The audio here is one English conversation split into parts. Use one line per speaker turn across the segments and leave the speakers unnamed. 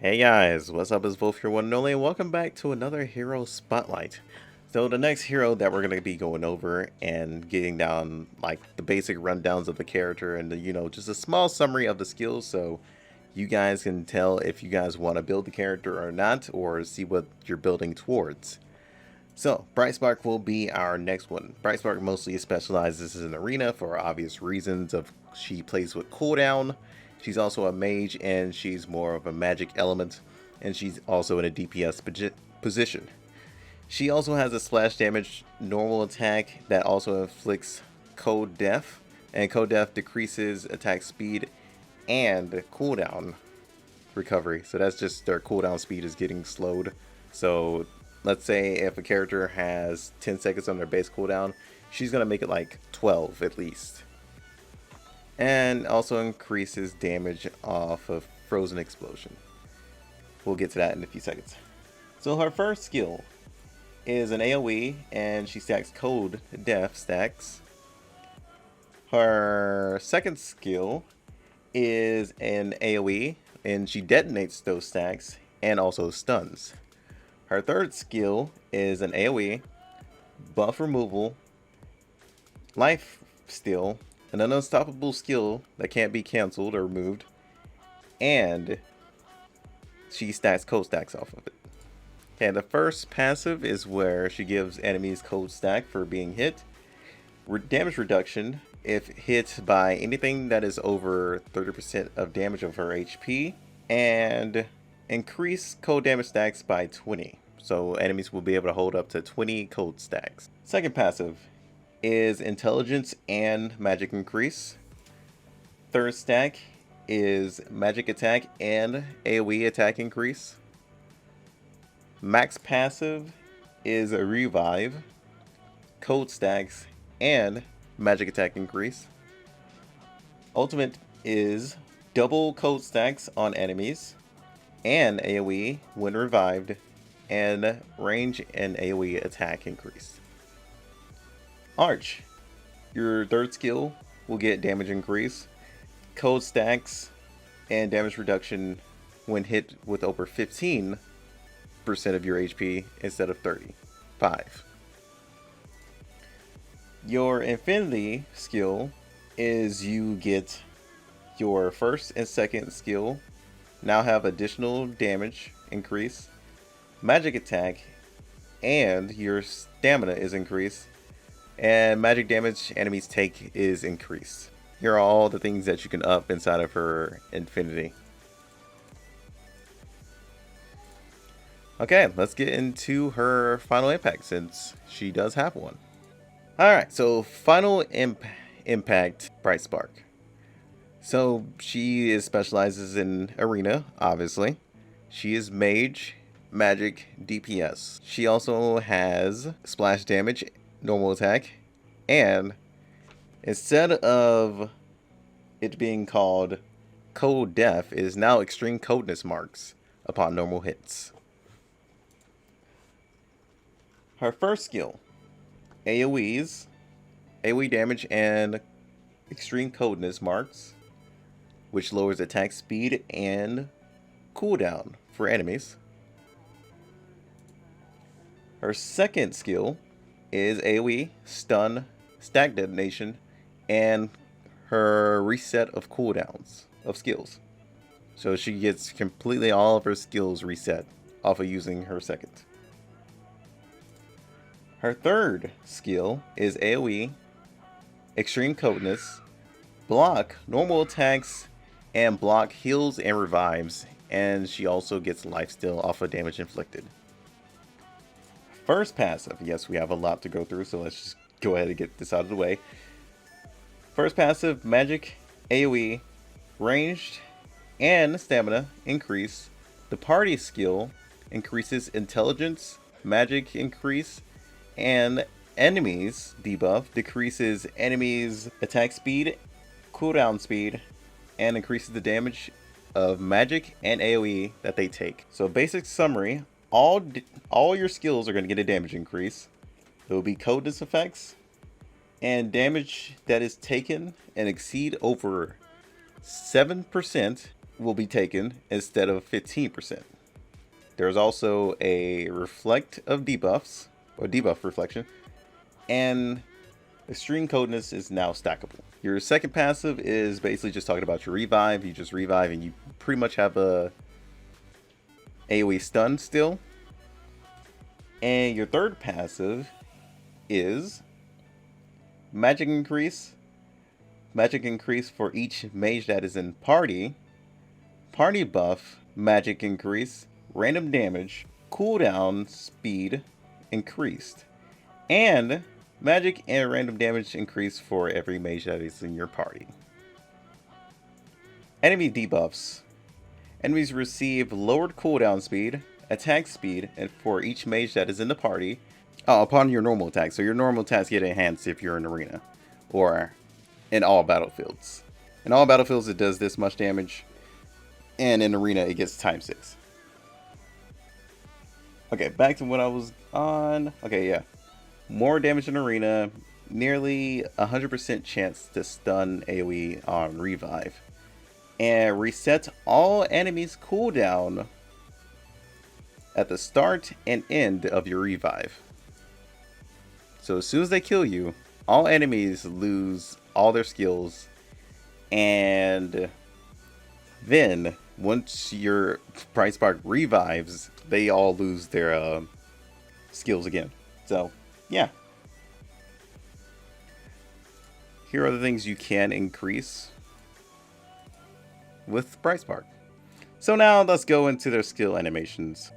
Hey guys, what's up? It's Wolf, your one and only, and welcome back to another Hero Spotlight. So the next hero that we're going to be going over and getting down like the basic rundowns of the character and just a small summary of the skills so you guys can tell if you guys want to build the character or not, or see what you're building towards. So Brightspark will be our next one. Brightspark mostly specializes in arena for obvious reasons of she plays with cooldown. She's also a mage and she's more of a magic element, and she's also in a DPS position. She also has a splash damage normal attack that also inflicts cold death, and cold death decreases attack speed and cooldown recovery. So that's just their cooldown speed is getting slowed. So let's say if a character has 10 seconds on their base cooldown, she's going to make it like 12 at least. And also increases damage off of Frozen Explosion. We'll get to that in a few seconds. So her first skill is an AoE, and she stacks cold death stacks. Her second skill is an AoE, and she detonates those stacks and also stuns. Her third skill is an AoE, buff removal, life steal, an unstoppable skill that can't be cancelled or removed, and she stacks code stacks off of it. Okay, the first passive is where she gives enemies code stack for being hit, damage reduction if hit by anything that is over 30% of damage of her HP, and increase cold damage stacks by 20. So enemies will be able to hold up to 20 cold stacks. Second passive is intelligence and magic increase. Third stack is magic attack and AoE attack increase. Max passive is a revive, cold stacks, and magic attack increase. Ultimate is double cold stacks on enemies and AoE when revived, and range and AoE attack increase. Arch, your third skill will get damage increase, cold stacks, and damage reduction when hit with over 15% of your HP instead of 35. Your infinity skill is you get your first and second skill now have additional damage increase, magic attack, and your stamina is increased, and magic damage enemies take is increased. Here are all the things that you can up inside of her infinity. Okay, let's get into her final impact since she does have one. Alright, so final impact Brightspark. So she specializes in arena, obviously. She is mage, magic, DPS. She also has splash damage, normal attack, and instead of it being called cold death, it is now extreme coldness marks upon normal hits. Her first skill, AoEs, AoE damage, and extreme coldness marks, which lowers attack speed and cooldown for enemies. Her second skill is AoE, stun, stack detonation, and her reset of cooldowns of skills. So she gets completely all of her skills reset off of using her second. Her third skill is AoE, extreme coldness, block normal attacks, and block heals and revives, and she also gets lifesteal off of damage inflicted. First passive, yes, we have a lot to go through, so let's just go ahead and get this out of the way. First passive, magic, AoE, ranged, and stamina increase. The party skill increases intelligence, magic increase, and enemies debuff decreases enemies attack speed, cooldown speed, and increases the damage of magic and AoE that they take. So basic summary, all your skills are going to get a damage increase. There will be coldness effects, and damage that is taken and exceed over 7% will be taken instead of 15%. There's also a reflect of debuffs, or debuff reflection, and extreme coldness is now stackable. Your second passive is basically just talking about your revive. You just revive and you pretty much have a AoE stun still. And your third passive is magic increase. Magic increase for each mage that is in party. Party buff, magic increase, random damage, cooldown speed increased. And magic and random damage increase for every mage that is in your party. Enemy debuffs. Enemies receive lowered cooldown speed, attack speed, and for each mage that is in the party. Upon your normal attack. So your normal attacks get enhanced if you're in arena. Or in all battlefields. In all battlefields it does this much damage. And in arena it gets times 6. Okay, back to what I was on. Okay, yeah. More damage in arena. Nearly 100% chance to stun AoE on revive. And reset all enemies cooldown at the start and end of your revive. So as soon as they kill you, all enemies lose all their skills, and then once your Brightspark revives, they all lose their skills again. So yeah, here are the things you can increase with Brightspark. So now let's go into their skill animations.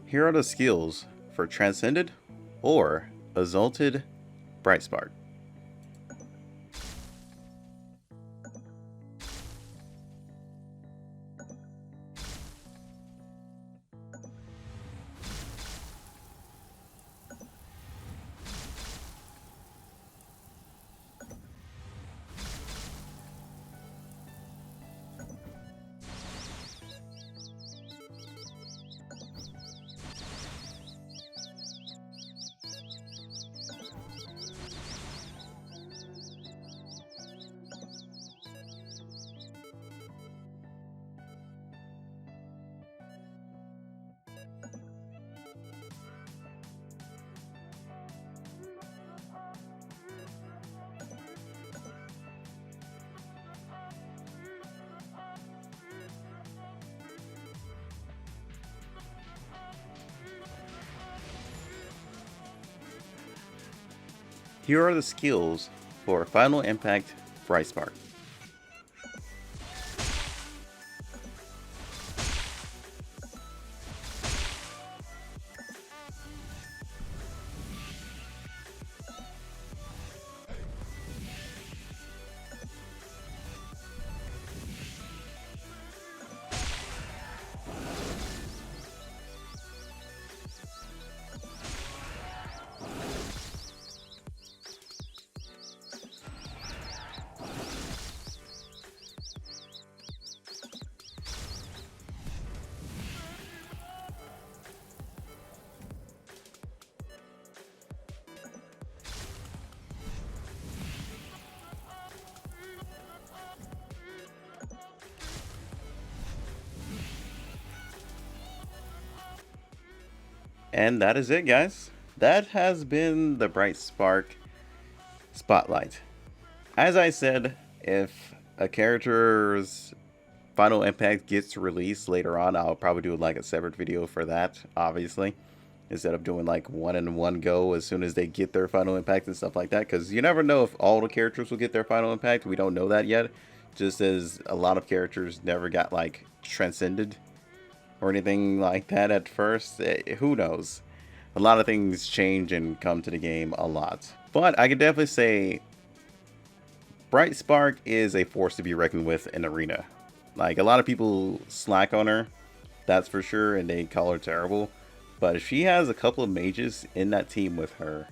Here are the skills for Transcended or Exalted Brightspark. Here are the skills for Final Impact Brightspark. And that is it, guys. That has been the Brightspark Spotlight. As I said, if a character's Final Impact gets released later on, I'll probably do like a separate video for that, obviously, instead of doing like one in one go as soon as they get their Final Impact and stuff like that, because you never know if all the characters will get their Final Impact. We don't know that yet, just as a lot of characters never got like Transcended or anything like that at first. Who knows? A lot of things change and come to the game a lot. But I can definitely say Brightspark is a force to be reckoned with in Arena. Like, a lot of people slack on her, that's for sure, and they call her terrible. But if she has a couple of mages in that team with her,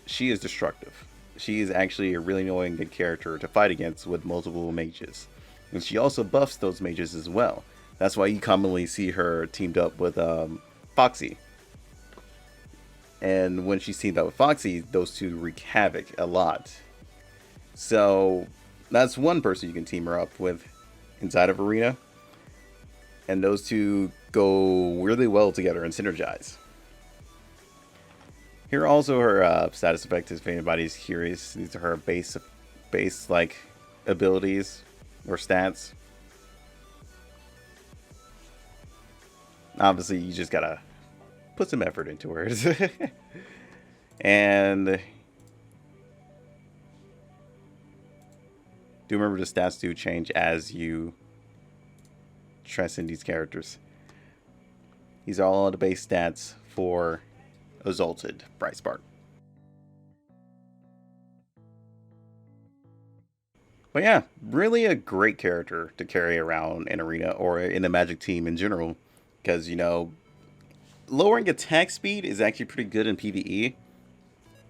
she is destructive. She is actually a really annoying good character to fight against with multiple mages. And she also buffs those mages as well. That's why you commonly see her teamed up with Foxy. And when she's teamed up with Foxy, those two wreak havoc a lot. So That's one person you can team her up with inside of Arena. And those two go really well together and synergize. Here are also her status effects if anybody's curious. These are her base like abilities or stats. Obviously, you just gotta put some effort into it. And do remember the stats do change as you transcend these characters. These are all the base stats for Exalted Brightspark. But yeah, really a great character to carry around in Arena or in the Magic team in general. Because, you know, lowering attack speed is actually pretty good in PvE.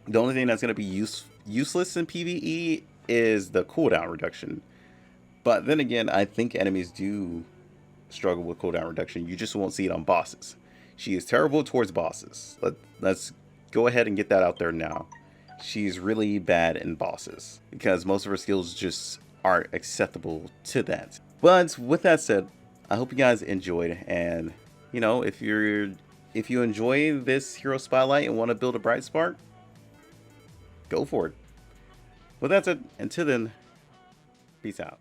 The only thing that's going to be useless in PvE is the cooldown reduction. But then again, I think enemies do struggle with cooldown reduction. You just won't see it on bosses. She is terrible towards bosses. Let's go ahead and get that out there now. She's really bad in bosses because most of her skills just aren't acceptable to that. But with that said, I hope you guys enjoyed, and you know, if you enjoy this hero spotlight and want to build a Brightspark, go for it. With that said, until then, peace out.